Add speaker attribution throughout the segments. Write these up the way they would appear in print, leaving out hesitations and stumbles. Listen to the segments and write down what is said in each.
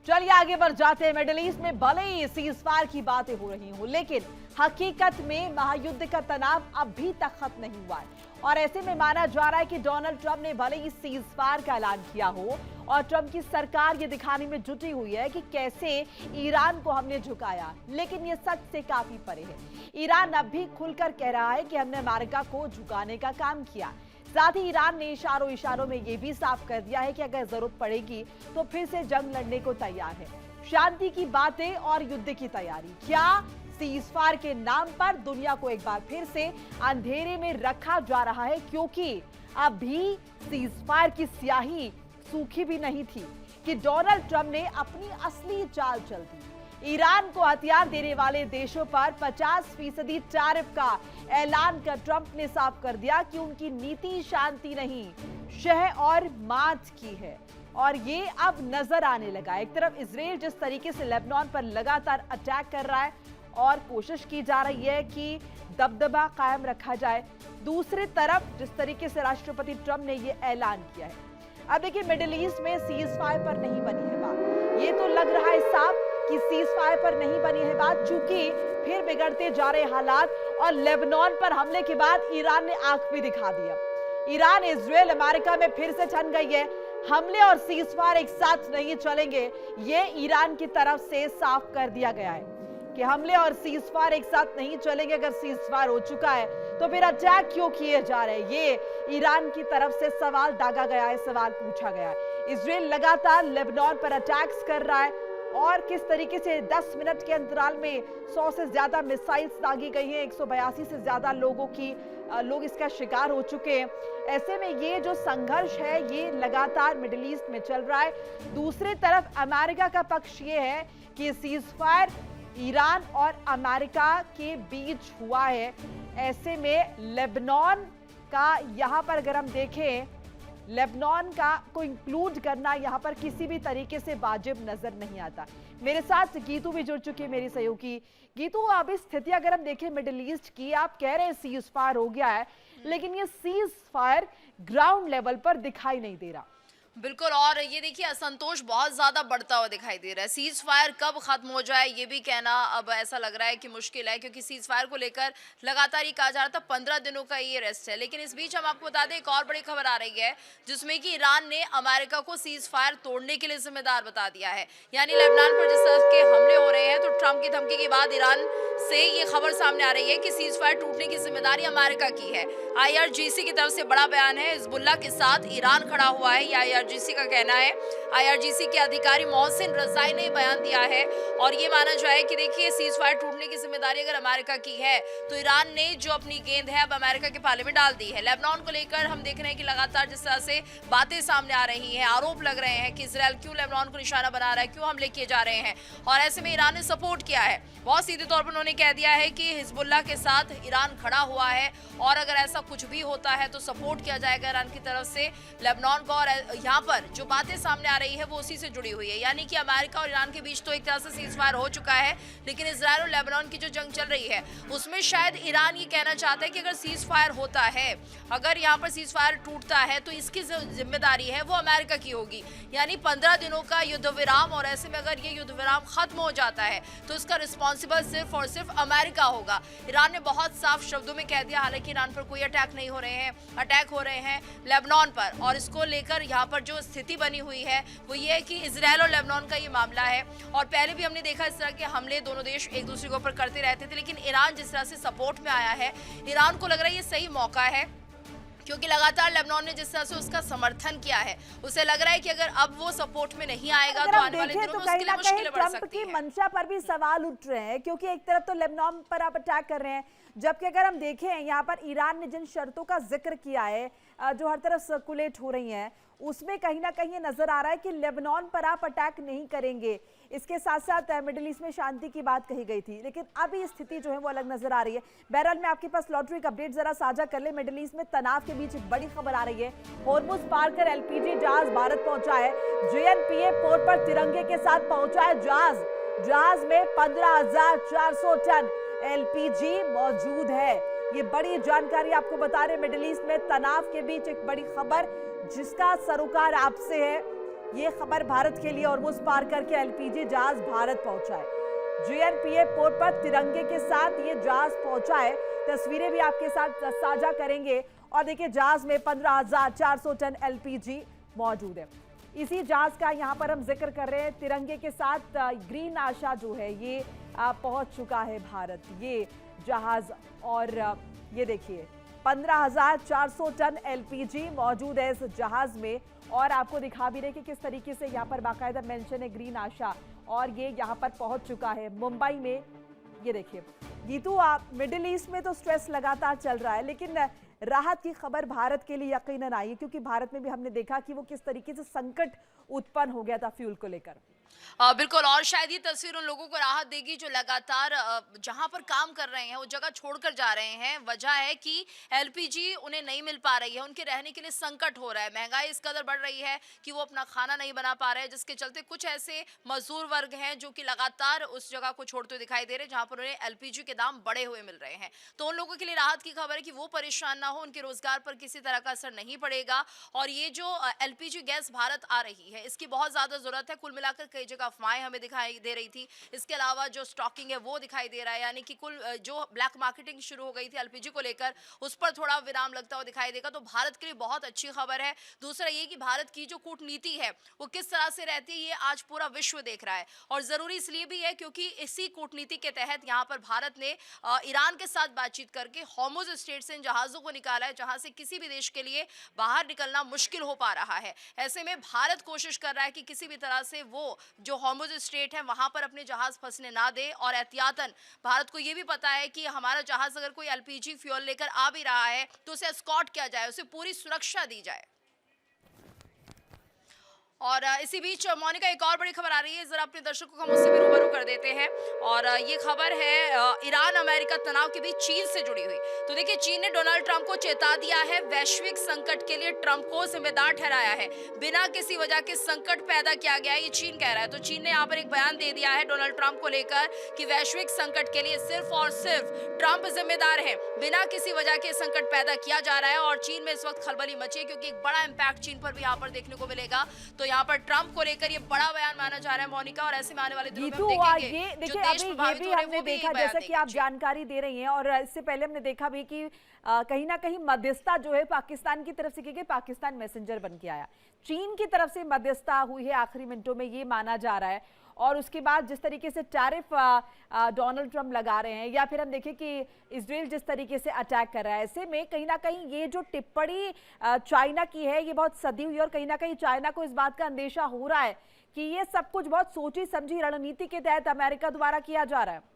Speaker 1: चलिए आगे बढ़ जाते हैं। मिडिल ईस्ट में भले ही सीजफायर की बातें हो रही हों, लेकिन हकीकत में महायुद्ध का तनाव अभी तक खत्म नहीं हुआ है। और ऐसे में माना जा रहा है कि डोनाल्ड ट्रंप ने भले ही सीजफायर का ऐलान किया हो और ट्रंप की सरकार ये दिखाने में जुटी हुई है कि कैसे ईरान को हमने झुकाया, लेकिन ये सच से काफी परे है। ईरान अब भी खुलकर कह रहा है कि हमने अमेरिका को झुकाने का काम किया। साथ ही ईरान ने इशारों में ये भी साफ कर दिया है कि अगर जरूरत पड़ेगी तो फिर से जंग लड़ने को तैयार है। शांति की बातें और युद्ध की तैयारी, क्या सीजफायर के नाम पर दुनिया को एक बार फिर से अंधेरे में रखा जा रहा है? क्योंकि अभी सीजफायर की स्याही सूखी भी नहीं थी कि डोनाल्ड ट्रंप ने अपनी असली चाल चल दी। ईरान को हथियार देने वाले देशों पर 50% टैरिफ का ऐलान कर ट्रंप ने साफ कर दिया कि उनकी नीति शांति नहीं, शह और मात की है। और ये अब नजर आने लगा। एक तरफ इजराइल जिस तरीके से लेबनान पर लगातार अटैक कर रहा है और कोशिश की जा रही है कि दबदबा कायम रखा जाए, दूसरी तरफ जिस तरीके से राष्ट्रपति ट्रंप ने ये ऐलान किया है। अब देखिए, मिडिल ईस्ट में सीजफायर पर नहीं बनी है बात। ये तो लग रहा है साफ कि सीजफायर पर नहीं बनी है बात, चूंकि फिर बिगड़ते जा रहे हालात और लेबनान पर हमले के बाद ईरान ने आंख भी दिखा दिया। ईरान, इजराइल, अमेरिका में फिर से ठन गई है। हमले और सीजफायर एक साथ नहीं चलेंगे, ये ईरान की तरफ से साफ कर दिया गया है कि हमले और सीजफायर एक साथ नहीं चलेंगे। अगर सीजफायर हो चुका है तो फिर अटैक क्यों किए जा रहे हैं? ये ईरान की तरफ से सवाल दागा गया है, सवाल पूछा गया है। इजराइल लगातार लेबनान पर अटैक्स कर रहा है और किस तरीके से 10 मिनट के अंतराल में 100 से ज्यादा मिसाइल्स दागी गई हैं। 182 से ज्यादा लोग इसका शिकार हो चुके हैं। ऐसे में ये जो संघर्ष है ये लगातार मिडिल ईस्ट में चल रहा है। दूसरी तरफ अमेरिका का पक्ष ये है कि सीजफायर ईरान और अमेरिका के बीच हुआ है। ऐसे में लेबनान का यहाँ पर अगर हम देखें, लेबनान का को इंक्लूड करना यहाँ पर किसी भी तरीके से वाजिब नजर नहीं आता। मेरे साथ गीतू भी जुड़ चुकी है, मेरी सहयोगी। गीतू, अभी स्थिति अगर हम देखें मिडिल ईस्ट की, आप कह रहे हैं सीज फायर हो गया है, लेकिन ये सीज फायर ग्राउंड लेवल पर दिखाई नहीं दे रहा।
Speaker 2: बिल्कुल, और ये देखिए असंतोष बहुत ज़्यादा बढ़ता हुआ दिखाई दे रहा है। सीज फायर कब खत्म हो जाए ये भी कहना अब ऐसा लग रहा है कि मुश्किल है, क्योंकि सीज फायर को लेकर लगातार ये कहा जा रहा था 15 दिनों का ये रेस्ट है। लेकिन इस बीच हम आपको बता दें, एक और बड़ी खबर आ रही है जिसमें कि ईरान ने अमेरिका को सीज फायर तोड़ने के लिए जिम्मेदार बता दिया है। यानी लेबनान पर जिस तरह के हमले हो रहे हैं, तो ट्रंप की धमकी के बाद ईरान से ये खबर सामने आ रही है कि सीज फायर टूटने की जिम्मेदारी अमेरिका की है। IRGC की तरफ से बड़ा बयान है, हिजबुल्लाह के साथ ईरान खड़ा हुआ है, यह IRGC का कहना है। IRGC के अधिकारी मोहसिन रजाई ने बयान दिया है और ये माना जाए कि देखिए सीज फायर टूटने की जिम्मेदारी अगर अमेरिका की है तो ईरान ने जो अपनी गेंद है अब अमेरिका के पाले में डाल दी है। लेबनान को लेकर हम देख रहे हैं कि लगातार जिस तरह से बातें सामने आ रही हैं, आरोप लग रहे हैं कि इजरायल क्यों लेबनान को निशाना बना रहा है, क्यों हमले किए जा रहे हैं। और ऐसे में ईरान ने सपोर्ट किया है, बहुत सीधे तौर पर उन्होंने कह दिया है कि हिजबुल्लाह के साथ ईरान खड़ा हुआ है और अगर ऐसा कुछ भी होता है तो सपोर्ट किया जाएगा ईरान की तरफ से लेबनान को। और यहाँ पर जो बातें सामने आ रही है वो उसी से जुड़ी हुई है, यानी कि अमेरिका और ईरान के बीच तो एक तरह से सीज फायर हो चुका है, लेकिन इजरायल और लेबनान की जो जंग चल रही है उसमें शायद ईरान ये कहना चाहता है कि अगर सीज फायर होता है, अगर यहाँ पर सीज फायर टूटता है तो इसकी जिम्मेदारी है वो अमेरिका की होगी। यानी 15 दिनों का युद्ध विराम, और ऐसे में अगर ये युद्ध विराम खत्म हो जाता है तो इसका रिस्पॉन्सिबल सिर्फ और सिर्फ अमेरिका होगा। ईरान ने बहुत साफ शब्दों में कह दिया, हालांकि ईरान पर कोई अटैक नहीं हो रहे हैं, अटैक हो रहे हैं लेबनान पर। और इसको लेकर यहाँ पर जो स्थिति बनी हुई है वो ये है कि इजरायल और लेबनान का ये मामला है। और पहले भी हमने देखा इस तरह के हमले दोनों देश एक दूसरे के ऊपर करते रहते थे, लेकिन ईरान जिस तरह से सपोर्ट में आया है, ईरान को लग रहा है ये सही मौका है, क्योंकि लगातार लेबनान ने जिस तरह से उसका समर्थन किया है, उसे लग रहा है कि अगर अब वो सपोर्ट में नहीं आएगा तो आने वाले दिनों में उसके लिए मुश्किलें बढ़ सकती हैं।
Speaker 1: ट्रंप की मंशा पर भी सवाल उठ रहे हैं, क्योंकि एक तरफ तो लेबनान पर आप अटैक कर रहे हैं, जबकि अगर हम देखें यहाँ पर ईरान ने जिन शर्तों का जिक्र किया है जो हर तरफ सर्कुलेट हो रही हैं, उसमें कहीं ना कहीं नजर आ रहा है कि लेबनान पर आप अटैक नहीं करेंगे। इसके साथ साथ मिडिल ईस्ट में शांति की बात कही गई थी, लेकिन अभी स्थिति जो है वो अलग नजर आ रही है। बहरहाल मैं आपके पास लॉटरी का अपडेट जरा साझा कर ले। मिडिल ईस्ट में तनाव के बीच एक बड़ी खबर आ रही है। होर्मुज पार कर LPG जहाज भारत पहुंचा है। JNPA पोर्ट पर तिरंगे के साथ पहुंचा है जहाज में 15,400 टन LPG मौजूद है। ये बड़ी जानकारी आपको बता रहे। मिडिल ईस्ट में तनाव के बीच एक बड़ी खबर जिसका सरोकार आपसे है। ये खबर भारत के लिए और उस पार करके एलपीजी जहाज भारत पहुंचा है। जीएनपीए पोर्ट पर तिरंगे के साथ ये जहाज पहुंचा है। तस्वीरें भी आपके साथ साझा करेंगे। और देखिए जहाज में 15,400 टन एलपीजी मौजूद है। इसी जहाज का यहाँ पर हम जिक्र कर रहे हैं। तिरंगे के साथ ग्रीन आशा जो है ये पहुंच चुका है भारत, ये जहाज। और ये देखिए 15,400 टन एलपीजी मौजूद है इस जहाज में। और आपको दिखा भी रहे कि किस तरीके से यहाँ पर बाकायदा मेंशन है ग्रीन आशा, और ये यहाँ पर पहुंच चुका है मुंबई में। ये देखिए गीतू, आप मिडिल ईस्ट में तो स्ट्रेस लगातार चल रहा है, लेकिन राहत की खबर भारत के लिए यकीनन आई, क्योंकि भारत में भी हमने देखा कि वो किस तरीके से संकट उत्पन्न हो गया था फ्यूल को लेकर।
Speaker 2: बिल्कुल, और शायद ये तस्वीर उन लोगों को राहत देगी जो लगातार जहां पर काम कर रहे हैं वो जगह छोड़कर जा रहे हैं। वजह है कि एलपीजी उन्हें नहीं मिल पा रही है, उनके रहने के लिए संकट हो रहा है। महंगाई इस कदर बढ़ रही है कि वो अपना खाना नहीं बना पा रहे हैं, जिसके चलते कुछ ऐसे मजदूर वर्ग हैं जो कि लगातार उस जगह को छोड़ते हुए दिखाई दे रहे हैं जहां पर उन्हें एलपीजी के दाम बढ़े हुए मिल रहे हैं। तो उन लोगों के लिए राहत की खबर है कि वो परेशान ना हो, उनके रोजगार पर किसी तरह का असर नहीं पड़ेगा। और ये जो एलपीजी गैस भारत आ रही है इसकी बहुत ज्यादा जरूरत है। कुल मिलाकर कई जगह अफवाहें हमें दिखाई दे रही थी, इसके अलावा जो स्टॉकिंग है वो दिखाई दे रहा है, यानी कि कुल जो ब्लैक मार्केटिंग शुरू हो गई थी एलपीजी को लेकर उस पर थोड़ा विराम लगता हुआ दिखाई देगा। तो भारत के लिए बहुत अच्छी खबर है। दूसरा ये कि भारत की जो कूटनीति है वो किस तरह से रहती है ये आज पूरा विश्व देख रहा है, और जरूरी इसलिए भी है क्योंकि इसी कूटनीति के तहत यहाँ पर भारत ने ईरान के साथ बातचीत करके हॉर्मुज स्ट्रेट से इन जहाजों को निकाला है, जहां से किसी भी देश के लिए बाहर निकलना मुश्किल हो पा रहा है। ऐसे में भारत कोशिश कर रहा है कि किसी भी तरह से वो जो हॉर्मुज स्ट्रेट है वहां पर अपने जहाज फंसने ना दे। और एहतियातन भारत को यह भी पता है कि हमारा जहाज अगर कोई एलपीजी फ्यूल लेकर आ भी रहा है तो उसे एस्कॉर्ट किया जाए, उसे पूरी सुरक्षा दी जाए। और इसी बीच मोनिका एक और बड़ी खबर आ रही है, जरा अपने दर्शकों को हम उससे भी रूबरू कर देते हैं। और ये खबर है ईरान अमेरिका तनाव के बीच चीन से जुड़ी हुई। तो देखिए चीन ने डोनाल्ड ट्रंप को चेता दिया है, वैश्विक संकट के लिए ट्रंप को जिम्मेदार ठहराया है। बिना किसी वजह के संकट पैदा किया गया है, ये चीन कह रहा है। तो चीन ने यहाँ पर एक बयान दे दिया है डोनाल्ड ट्रंप को लेकर कि वैश्विक संकट के लिए सिर्फ और सिर्फ ट्रंप जिम्मेदार है, बिना किसी वजह के संकट पैदा किया जा रहा है। और चीन में इस वक्त खलबली मची है क्योंकि एक बड़ा इंपैक्ट चीन पर भी यहाँ पर देखने को मिलेगा। तो यहाँ पर ट्रंप को लेकर ये बड़ा बयान माना जा रहा है मोनिका, और ऐसे में आने वाले दिनों में हम देखेंगे जो देश प्रभावित हो रहे हैं वो भी
Speaker 1: देखा, जैसा कि आप जानकारी दे रही हैं। और इससे पहले हमने देखा भी कि कहीं ना कहीं मध्यस्थता जो है पाकिस्तान की तरफ से की गई, पाकिस्तान मैसेंजर बन के आया। चीन की तरफ से मध्यस्थता हुई है आखिरी मिनटों में, ये माना जा रहा है। और उसके बाद जिस तरीके से टैरिफ डोनाल्ड ट्रंप लगा रहे हैं, या फिर हम देखें कि इजराइल जिस तरीके से अटैक कर रहा है, ऐसे में कहीं ना कहीं ये जो टिप्पणी चाइना की है ये बहुत सदी हुई। और कहीं ना कहीं चाइना को इस बात का अंदेशा हो रहा है कि ये सब कुछ बहुत सोची समझी रणनीति के तहत अमेरिका द्वारा किया जा रहा है।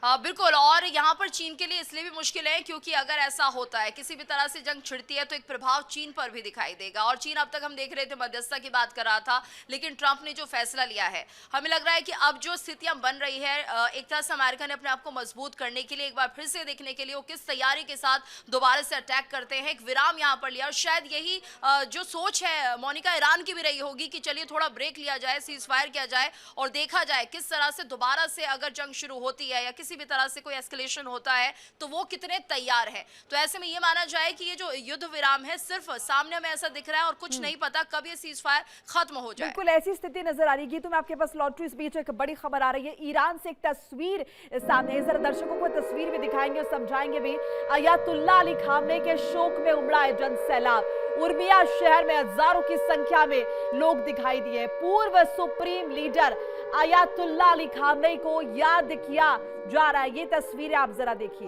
Speaker 2: हाँ बिल्कुल, और यहाँ पर चीन के लिए इसलिए भी मुश्किल है क्योंकि अगर ऐसा होता है, किसी भी तरह से जंग छिड़ती है तो एक प्रभाव चीन पर भी दिखाई देगा। और चीन अब तक हम देख रहे थे मध्यस्थता की बात कर रहा था, लेकिन ट्रंप ने जो फैसला लिया है, हमें लग रहा है कि अब जो स्थितियां बन रही है, एक तरह से अमेरिका ने अपने आप को मजबूत करने के लिए, एक बार फिर से देखने के लिए वो किस तैयारी के साथ दोबारा से अटैक करते हैं, एक विराम यहाँ पर लिया। और शायद यही जो सोच है मोनिका ईरान की भी रही होगी कि चलिए थोड़ा ब्रेक लिया जाए, सीज फायर किया जाए और देखा जाए किस तरह से दोबारा से अगर जंग शुरू होती है या किसी भी तरह से कोई एस्केलेशन होता है तो वो कितने तैयार है। तो ऐसे में ये माना जाए कि ये जो युद्ध विराम है सिर्फ सामने में ऐसा दिख रहा है और कुछ नहीं पता कब ये सीज फायर खत्म हो जाए।
Speaker 1: बिल्कुल ऐसी स्थिति नजर आ रही है। तो मैं आपके पास लॉटरी, इस बीच एक बड़ी खबर आ रही है, ईरान से एक तस्वीर सामने है। जरा दर्शकों को तस्वीर भी दिखाएंगे और समझाएंगे भी। अयातुल्लाह अली खामनेई के शोक में उमड़ा है जन सैलाब। उर्मिया शहर में हजारों की संख्या में लोग दिखाई दिए। पूर्व supreme leader Ayatollah Ali Khamenei को याद किया जा रहा है। ये तस्वीरें आप जरा देखिए,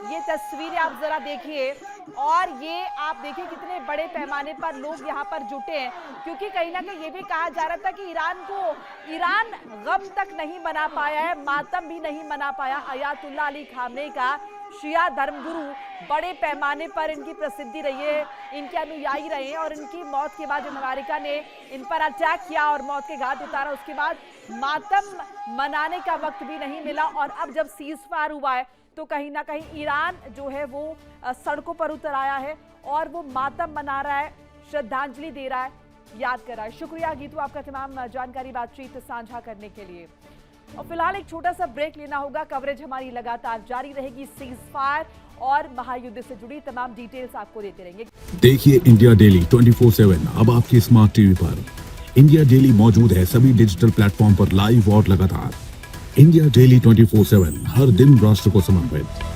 Speaker 1: ये तस्वीरें आप जरा देखिए, और ये आप देखिए कितने बड़े पैमाने पर लोग यहाँ पर जुटे हैं। क्योंकि कहीं ना कहीं ये भी कहा जा रहा था कि ईरान गम तक नहीं मना पाया है, मातम भी नहीं मना पाया अयातुल्लाह अली खामनेई का। शिया धर्मगुरु बड़े पैमाने पर इनकी प्रसिद्धि रही है, इनके अनुयायी रहे हैं। और इनकी मौत के बाद जब अमेरिका ने इन पर अटैक किया और मौत के घाट उतारा, उसके बाद मातम मनाने का वक्त भी नहीं मिला। और अब जब सीज फायर हुआ है तो कहीं ना कहीं ईरान जो है वो सड़कों पर उतर आया है और वो मातम मना रहा है, श्रद्धांजलि दे रहा है, याद कर रहा है। शुक्रिया गीतू आपका तमाम जानकारी बातचीत साझा करने के लिए। और फिलहाल एक छोटा सा ब्रेक लेना होगा। कवरेज हमारी लगातार जारी रहेगी। सीज फायर और महायुद्ध से जुड़ी तमाम डिटेल्स आपको देते रहेंगे।
Speaker 3: देखिए इंडिया डेली 24/7 अब आपकी स्मार्ट टीवी पर। इंडिया डेली मौजूद है सभी डिजिटल प्लेटफॉर्म पर लाइव और लगातार। इंडिया डेली 24/7, हर दिन राष्ट्र को समर्पित।